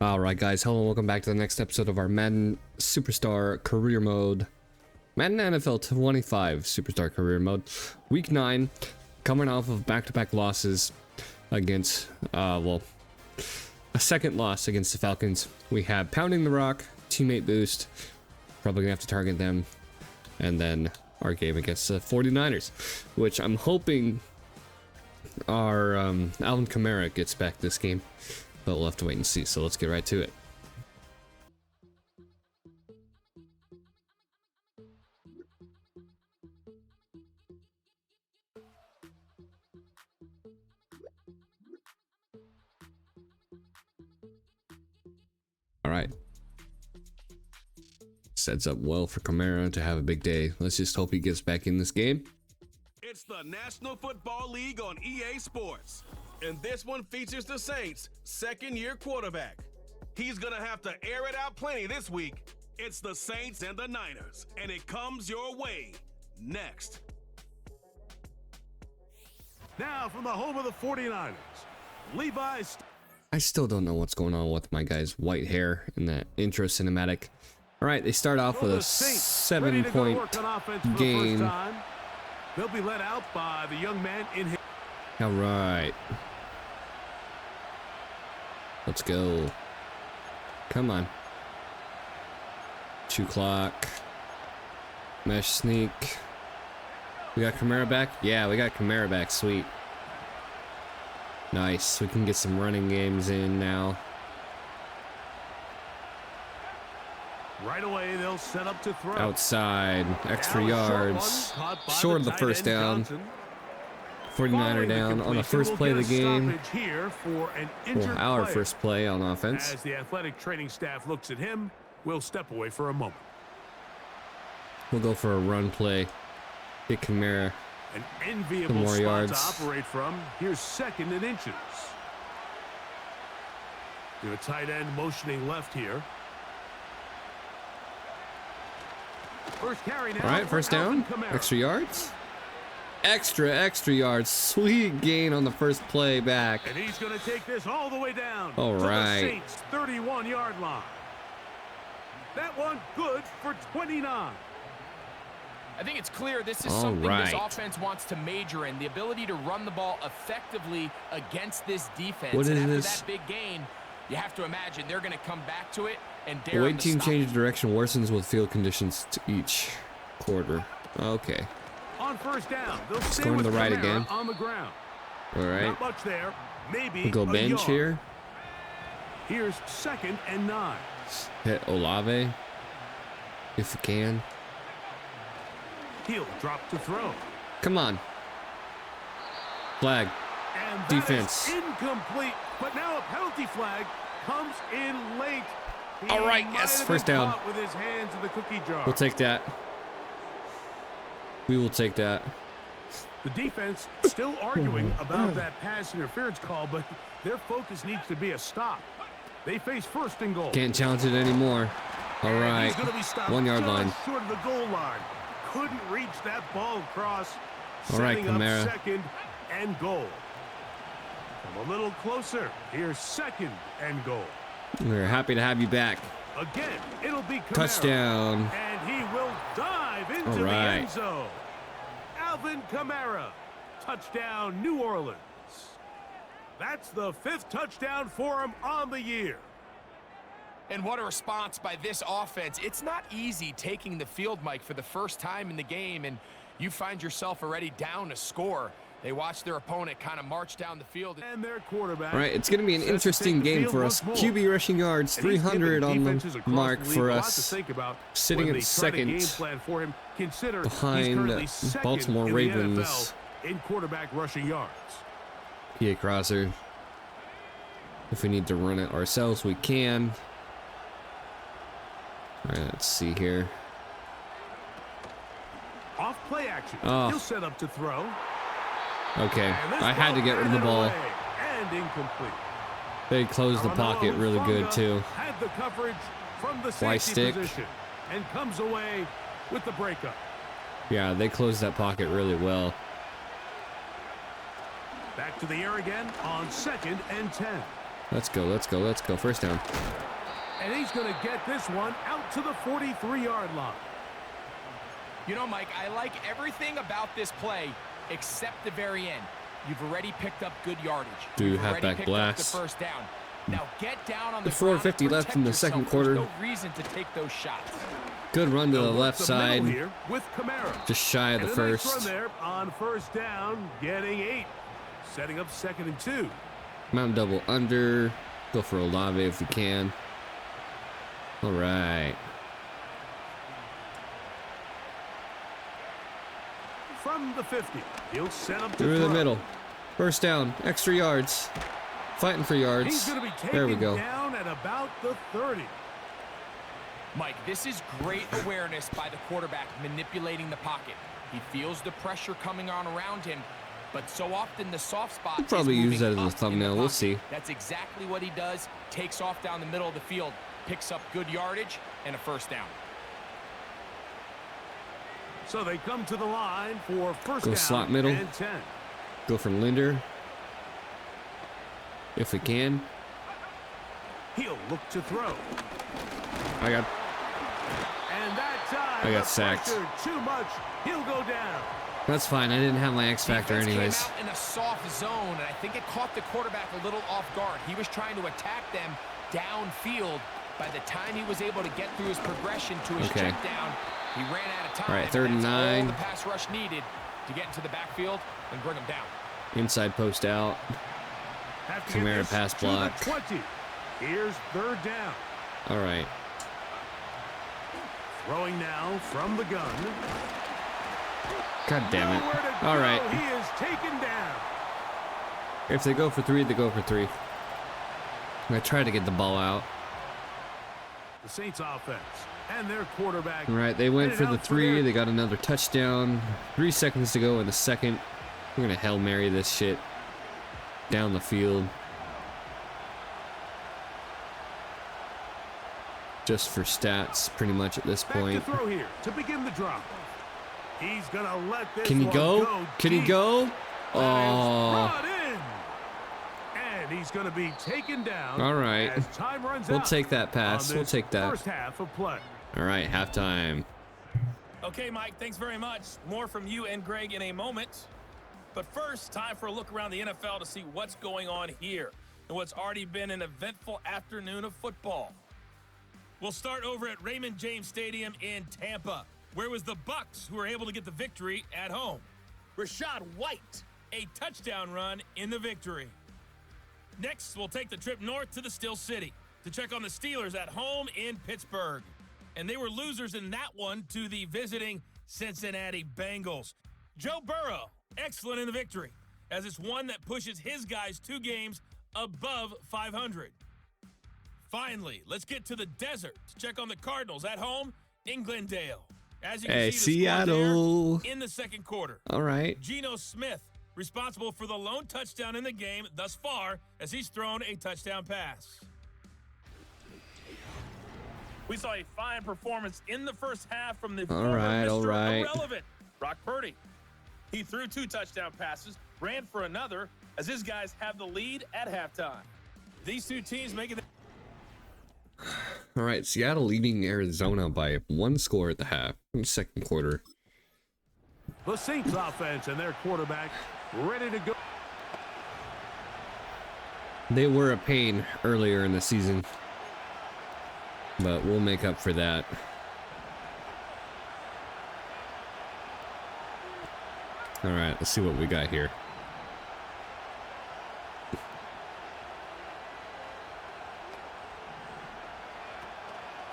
Alright guys, hello and welcome back to the next episode of our Madden Superstar Career Mode. Madden NFL 25 Superstar Career Mode. Week 9, coming off of back-to-back losses against, a second loss against the Falcons. We have Pounding the Rock, Teammate Boost, probably gonna have to target them, and then our game against the 49ers, which I'm hoping our Alvin Kamaras gets back this game. But we'll have to wait and see, so let's get right to it. Alright. Sets up well for Kamaras to have a big day. Let's just hope he gets back in this game. It's the National Football League on EA Sports. And this one features the Saints' second-year quarterback. He's going to have to air it out plenty this week. It's the Saints and the Niners, and it comes your way next. Now from the home of the 49ers, Levi. I still don't know what's going on with my guy's white hair in that intro cinematic. All right, they start off with a 7-point game. They'll be let out by the young man in his. All right. Let's go. Come on. 2 clock. Mesh sneak. We got Kamaras back? Yeah, we got Kamaras back. Sweet. Nice. We can get some running games in now. Right away, they'll set up to throw. Outside. Extra yards. Short of the first down. 49er down on the first play of the game. Our first play on offense. As the athletic training staff looks at him, we'll step away for a moment. We'll go for a run play. Get Kamaras An enviable more spot yards to operate from. Here's 2nd and inches. Do a tight end motioning left here. First carry now. All right, first down. Extra yards. Extra yards. Sweet gain on the first play back. And he's going to take this all the way down. All right. To the Saints' 31-yard line. That one good for 29. I think it's clear this is something this offense wants to major in. The ability to run the ball effectively against this defense. What is and after this? that big gain, you have to imagine they're going to come back to it and The dare away them to team stop change direction worsens with field conditions to each quarter. Okay. On first down, they'll stay Going to with the right Kamaras again. on the ground. All right. Not much there. Maybe We'll go a bench yard. here. Here's 2nd and 9. Hit Olave if you can. He'll drop to throw. Come on. Flag. And that Defense. is incomplete. But now a penalty flag comes in late. He All right, might yes, have first been down. caught with his hands in the cookie jar. We'll take that. We will take that. The defense still arguing about that pass interference call, but their focus needs to be a stop. They face 1st and goal. Can't challenge it anymore. All And right. he's gonna be stopped 1 yard just line. short of the goal line. Couldn't reach that ball across. All right, Setting up Kamaras. 2nd and goal. Come a little closer. Here's 2nd and goal. We're happy to have you back. Again, it'll be Kamaras. Touchdown. And he will dive into All the right. end zone. Alvin Kamaras. Touchdown, New Orleans. That's the 5th touchdown for him on the year. And what a response by this offense. It's not easy taking the field, Mike, for the first time in the game, and you find yourself already down a score. They watch their opponent kind of march down the field. And their quarterback. All right, it's going to be an interesting game for us. QB rushing yards, 300 on the mark for us. Sitting at 2nd behind Baltimore Ravens. In quarterback rushing yards. PA crosser. If we need to run it ourselves, we can. All right, let's see here. Off play action. Oh. He'll set up to throw. Okay, And this I had to get rid of the ball. away and incomplete. They closed the pocket really good too. Had the coverage from the Fly safety stick. position and comes away with the breakup. Yeah, they closed that pocket really well. Back to the air again on 2nd and 10. Let's go, let's go, let's go. First down. And he's going to get this one out to the 43-yard line. You know, Mike, I like everything about this play except the very end. You've already picked up good yardage. Do You've already halfback picked blast. up the first down. Now get down on the The 4:50 ground, left in the protect second yourself. quarter. There's no reason to take those shots. Good run to the They'll work left the side. middle here with Kamaras. Just shy of the And a nice run first. there on first down, getting 8. Setting up 2nd and 2. Mountain double under. Go for Olave if we can. All right. From the 50, he'll set up Through the the middle. First down. Extra yards. Fighting for He's yards. going to be There we taken go. down at about the 30. Mike, this is great awareness by the quarterback manipulating the pocket. He feels the pressure coming on around him, but so often the soft spot We'll probably is use that as moving a up in the thumbnail. We'll pocket. see. That's exactly what he does. Takes off down the middle of the field, picks up good yardage, and a first down. So they come to the line for first Go down slot middle. and 10. Go for Linder. If we can. He'll look to throw. I got. And that time, I got the sacked. pressure too much. He'll go down. That's fine. I didn't have my X factor Defense anyways. came out in a soft zone, and I think it caught the quarterback a little off guard. He was trying to attack them downfield. By the time he was able to get through his progression to his Okay. check down, he ran out of time. All right, 3rd and That's 9. all the pass rush needed to get into the backfield and bring him down. Inside post out. Have to get Kamara this pass to the block. 20. Here's 3rd down. All right. Throwing now from the gun. God damn Nowhere to it. All go. right. He is taken down. If they go for 3, they go for 3. I try to get the ball out. The Saints offense and their quarterback. All right, they went for the headed out 3. their- They got another touchdown. 3 seconds to go in the second. We're gonna Hail Mary this shit down the field. Just for stats, pretty much at this Back point. to throw here to begin the drop. He's gonna let this Can he one go? Can he deep. go? That is Oh, brought in. And he's gonna be taken down. All right. As time runs we'll out take that on pass. We'll this take that. First half of play. All right, halftime. Okay, Mike, thanks very much. More from you and Greg in a moment. But first, time for a look around the NFL to see what's going on here and what's already been an eventful afternoon of football. We'll start over at Raymond James Stadium in Tampa, where it was the Bucs who were able to get the victory at home. Rashad White, a touchdown run in the victory. Next, we'll take the trip north to the Steel City to check on the Steelers at home in Pittsburgh. And they were losers in that one to the visiting Cincinnati Bengals. Joe Burrow, excellent in the victory, as it's one that pushes his guys 2 games above 500. Finally, let's get to the desert to check on the Cardinals at home in Glendale. As you can Hey, see, the score there Seattle. in the second quarter. All right. Geno Smith, responsible for the lone touchdown in the game thus far, as he's thrown a touchdown pass. We saw a fine performance in the first half from the former right, all Mr. right. Irrelevant, Brock Purdy. He threw 2 touchdown passes, ran for another, as his guys have the lead at halftime. These 2 teams making the All right, Seattle leading Arizona by 1 score at the half in the second quarter. The Saints offense and their quarterback ready to go. They were a pain earlier in the season, but we'll make up for that. All right, let's see what we got here.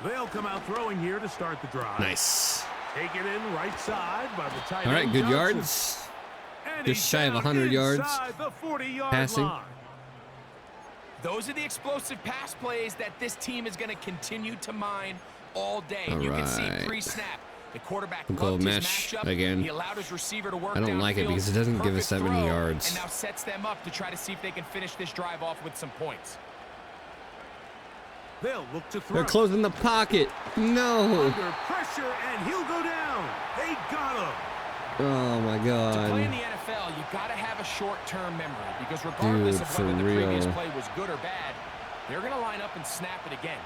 They'll come out throwing here to start the drive. Nice. Taken in right side by the tight All right, end good Johnson. yards. And Just he's shy of down 100 yards inside the 40-yard passing. line. Those are the explosive pass plays that this team is going to continue to mine all day. All You can see right. pre-snap. The quarterback We'll go loved his mesh matchup. again. He allowed his receiver to work I don't like it downfield. because it doesn't give us that Perfect many throw, yards. And now sets them up to try to see if they can finish this drive off with some points. They'll look to throw. They're closing the pocket. No. Under pressure, and he'll go down. They got him. Oh my To play in god. the NFL, you got to have a short-term memory because regardless Dude, of for whether the previous real. play was good or bad, they're going to line up and snap it again.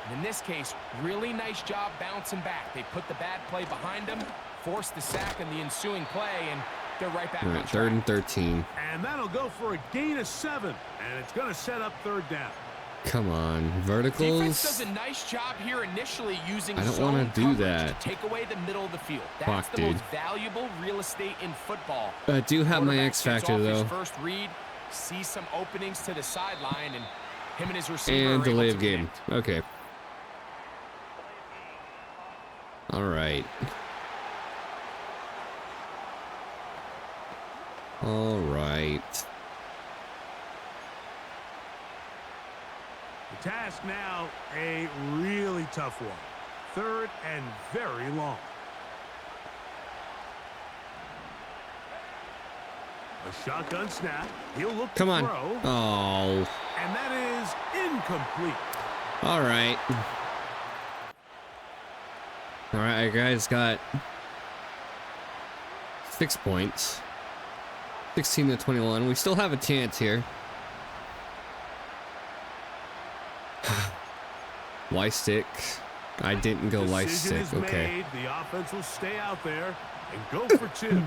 And in this case, really nice job bouncing back. They put the bad play behind them, forced the sack in the ensuing play, and they're right back All on right, track. 3rd and 13. And that'll go for a gain of 7. And it's going to set up 3rd down. Come on, Defense verticals. does a nice job here initially using I don't zone wanna do coverage that. to take away the middle of the field. That's Fuck, the dude. most valuable real estate in football. I do have my Quarterback X gets factor off his though, first read, sees some openings to the sideline, and him and his receiver and are able delay to of game. connect. Okay. All right. All right. The task now, a really tough one. 3rd and very long. A shotgun snap. He'll look Come to on. throw. Oh. And that is incomplete. All right. All right, our guys got 6 points. 16 to 21. We still have a chance here. Y stick. I didn't go Y Decision stick. is Okay. made. The offense will stay out there and go for 2.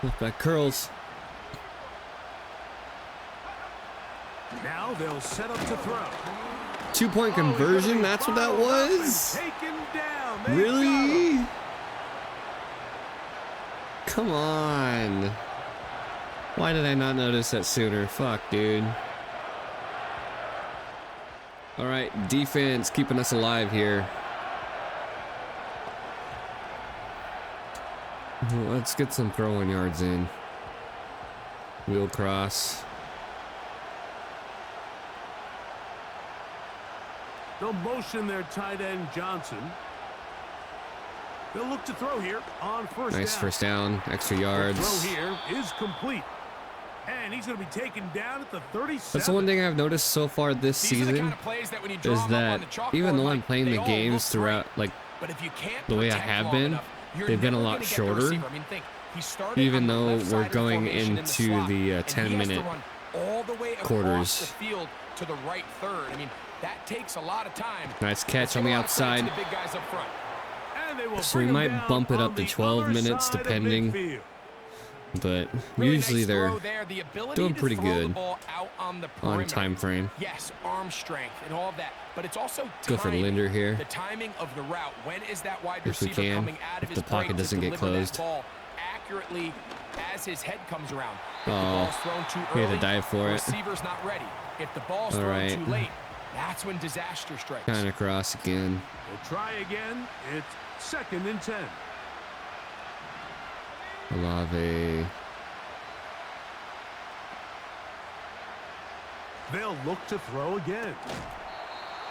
Look back curls. Now they'll set up to throw. 2-point conversion. That's what that was. Taken down. They got him. Really? Come on. Why did I not notice that sooner? Fuck, dude. All right, defense keeping us alive here. Let's get some throwing yards in. Wheel cross. They'll motion their tight end Johnson. They'll look to throw here on first Nice down. first down, extra The yards. throw here is complete. And he's going to be taken down at the 37. That's the one thing I've noticed so far this These are the season kind of plays that when you draw is them up on that the chalkboard, even though I'm like, playing they the all games look throughout, great. like But if you can't the way I protect have long been, enough, you're they've been a never lot gonna get the shorter. receiver. I mean, think, he started even on the though left we're side of the going formation in the into slot, the and he has to 10-minute run all the way across quarters. the field to the right third. I mean, that takes a lot of time. Nice catch Let's on give the a lot of credit to outside. the big guys up front. And they will So we bring him might down bump it on up to the 12 other minutes, side of depending. midfield. But Really usually nice they're throw there. The ability doing to pretty throw the good ball out on the on perimeter. time frame. Yes, arm strength and all of that, but it's also Go for timing. Linder here. The timing of the route. When is that wide If we receiver can, coming out of if his the pocket break doesn't to get deliver closed. that ball accurately as his head comes around? If the Oh, ball's thrown too we had early, to dive for the it. receiver's not ready. If the ball's All thrown right. too late, that's when disaster strikes. Kind of cross again. We'll try again. It's 2nd and 10. Olave. They'll look to throw again.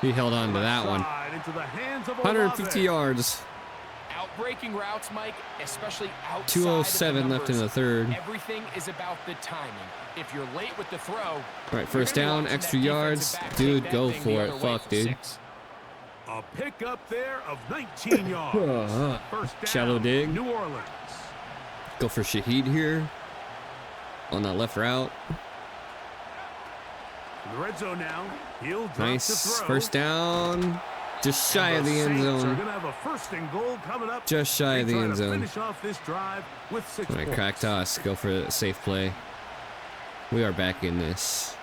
He held on to that one. Side into the hands of 150 Olave. yards. Outbreaking routes, Mike, especially outside 2:07 of the left in the numbers, third. Everything is about the timing. If you're late with the throw, All right, first you're gonna down, watch extra that yards. defensive back Dude, take that go thing the for it. other way Fuck, for dude. 6. A pickup there of 19 yards. First down, Shallow dig. New Orleans. Go for Shaheed here on that left route. In the red zone now. He'll drop to Nice throw. first down. Just shy of the end Saints are zone. going to have a 1st and goal coming up. Just shy of the They try end to zone. Finish off this drive with 6 All right, points. crack toss. Go for a safe play. We are back in this.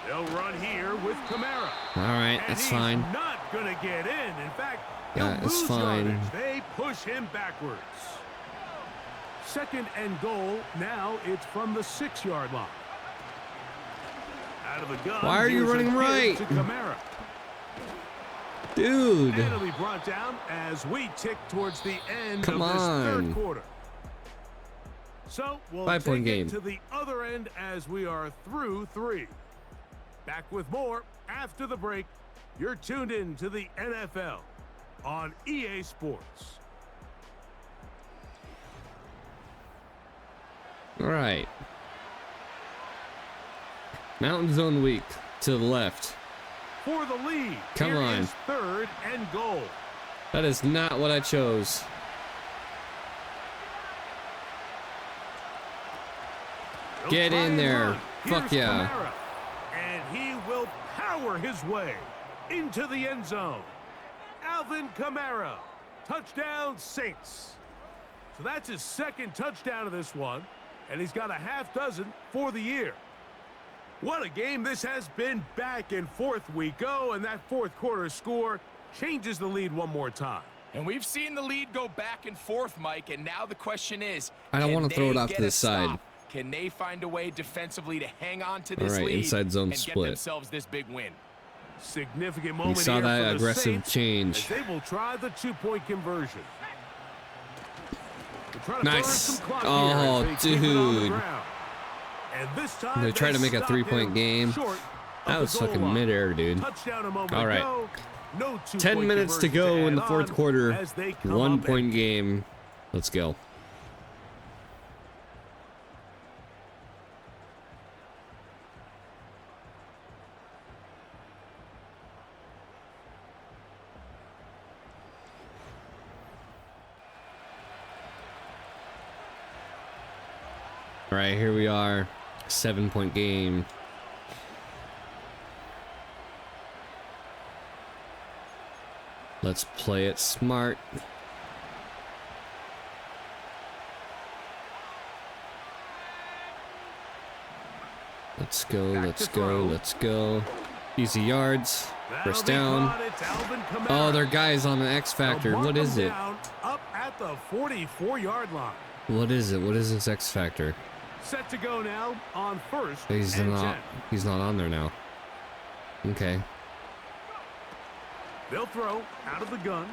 They'll run here with Kamaras. All right, And that's he's fine. not going to get in. In fact, Yeah, he'll it's lose fine. yardage. They push him backwards. 2nd and goal. Now it's from the 6-yard line. Out of the gun. Why are you here's a running give right? to Kamaras. Dude. And it'll be brought down as we tick towards the end Come of this on. 3rd quarter. So we'll 5-point take game. it to the other end as we are through 3. Back with more after the break. You're tuned in to the NFL on EA Sports. All right. Mountain zone weak to the left. For the lead. Come here on. is 3rd and goal. That is not what I chose. Get in there. Fuck yeah. Kamaras, and he will power his way into the end zone. Alvin Kamaras, touchdown Saints. So that's his second touchdown of this one, and he's got a half dozen for the year. What a game this has been. Back and forth we go, and that fourth quarter score changes the lead one more time. And we've seen the lead go back and forth, Mike, and now the question is, I don't want to throw it off get to the a stop? side. Can they find a way defensively to hang on to this All right, lead inside zone and split. get themselves this big win? Significant We moment saw here that for the aggressive Saints, change. as they will try the two-point conversion. They're trying to burn Nice. some clock Oh, here as they keep it on the dude. ground. And this time They're trying to make a stop three-point him game. short of That the was goal fucking line. midair, dude. Touchdown a moment All right. ago. No 10 minutes to go in the fourth quarter. 1 point game. Let's go. All right, here we are. 7 point game. Let's play it smart. Let's go, let's go, let's go. Easy yards. First down. Oh, their guy's on an X Factor. What is it? Up at the 44-yard line. What is it? What is this X Factor? Set to go now on first He's and not. 10. He's not on there now. Okay, They'll throw out of the gun.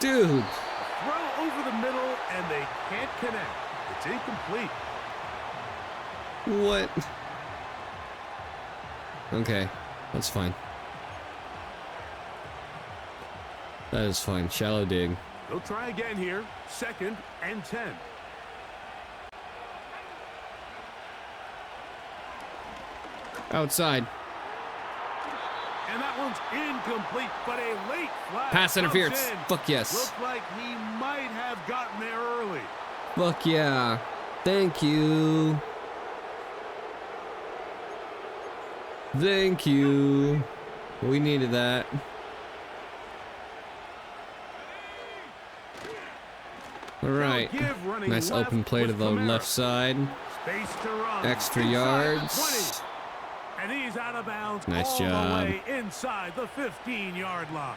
dude. Throw over the middle, and they can't connect. It's incomplete. What? Okay, that's fine. That is fine. Shallow dig. They'll try again here. Second and 10. Outside. And that one's incomplete, but a late flag Pass comes interference. in. Fuck yes. Looked like he might have gotten there early. Fuck yeah. Thank you. Thank you. We needed that. All right. Nice open play to the left side. Space to run. Extra Inside the yards. 20. And he's out of bounds. Nice all job. the way inside the 15-yard line.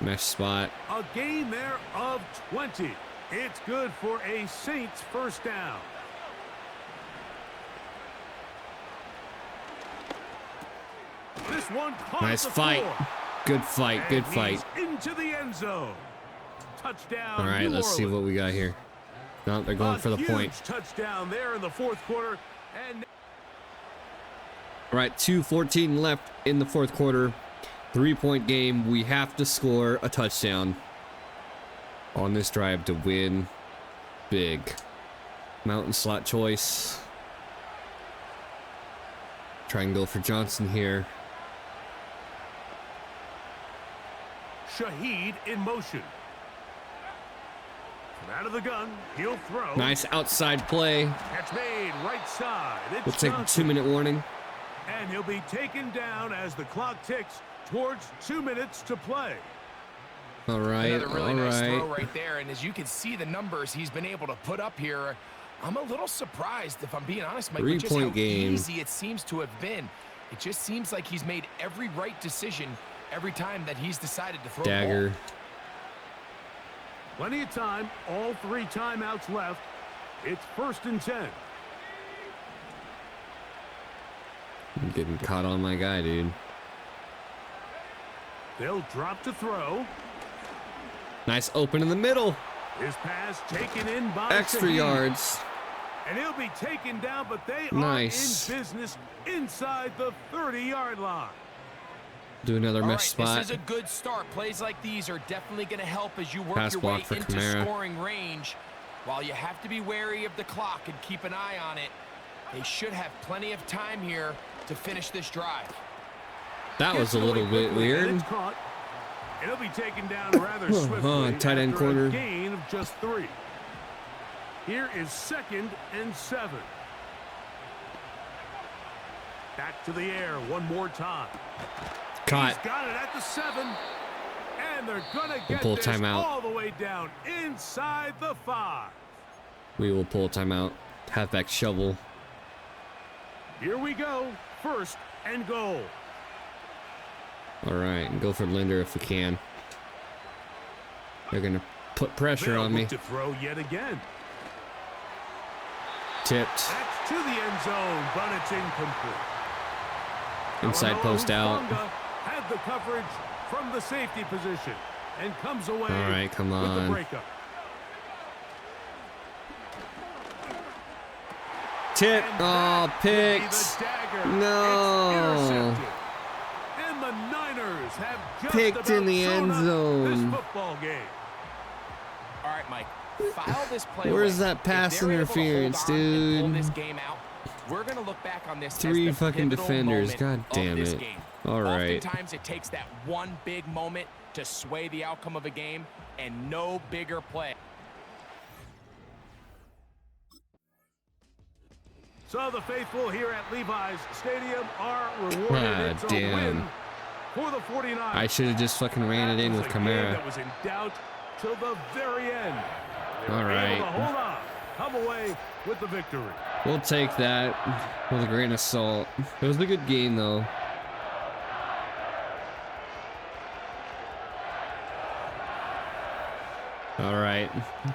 Nice spot. A gain there of 20. It's good for a Saints first down. This one caught Nice the fight. floor. Good fight. Good And fight. he's into the end zone. Touchdown. All right, New let's see Orleans. what we got here. No, they're going for the huge point. Touchdown there in the fourth quarter. And All right, 2:14 left in the fourth quarter. 3-point game. We have to score a touchdown on this drive to win big. Mountain slot choice. Try and go for Johnson here. Shaheed in motion. From out of the gun, he'll throw. Nice outside play. Catch made right side. It's We'll take a Johnson. 2-minute warning. And he'll be taken down as the clock ticks towards 2 minutes to play. All right, Another really all nice throw right. right there, and as you can see the numbers he's been able to put up here, I'm a little surprised, if I'm being honest, Mike, with just how 3-point game. easy it seems to have been. It just seems like he's made every right decision every time that he's decided to throw the Dagger. ball. Plenty of time. All 3 timeouts left. It's first and 10. I'm getting caught on my guy, dude. They'll drop to throw. Nice open in the middle. His pass taken in by Extra Shaheed. yards. And he'll be taken down, but they Nice. are in business inside the 30-yard line. Do another All mesh right, spot. this is a good start. Plays like these are definitely going to help as you work Pass your block way for into Kamara. scoring range. While you have to be wary of the clock and keep an eye on it, they should have plenty of time here to finish this drive. That was a Gets little away bit quickly, and weird. it's caught. And he'll be taken down rather swiftly tight end after corner. a gain of just 3. Here is 2nd and 7. Back to the air one more time. Caught. He's got it at the 7. And they're going to get pull this timeout. all the way down inside the 5. We will pull a timeout. Halfback shovel. Here we go. 1st and goal. All right, go for Linder if we can. They're gonna put pressure They'll on me. look to throw yet again. Tipped. That's to the end zone, but it's incomplete. Inside post out. Hufanga had the coverage from the safety position and comes away All right, come with the on. breakup. Tip. And Oh, that would be picks. the dagger. No. It's intercepted. And the Niners have just Picked in about the end sewn up zone. this football game. All right, Mike. File this play Where's away. that pass If they're able to hold interference, on and pull dude? this game out, we're gonna look back on this as 3 the fucking pivotal defenders. moment God of damn this it. game. All right. Oftentimes it takes that one big moment to sway the outcome of a game, and no bigger play. So the faithful here at Levi's Stadium are rewarded. It's a damn. win for the 49ers. I should have just fucking ran it in That with was a game Kamara. that was in doubt till the very end. They All were able to right. hold on, come away with the victory. We'll take that with a grain of salt. It was a good game, though. All right.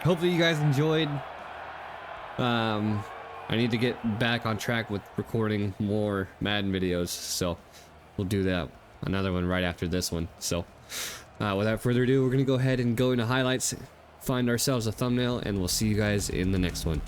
Hopefully you guys enjoyed. I need to get back on track with recording more Madden videos, so we'll do that. Another one right after this one. So, without further ado, we're gonna go ahead and go into highlights, find ourselves a thumbnail, and we'll see you guys in the next one.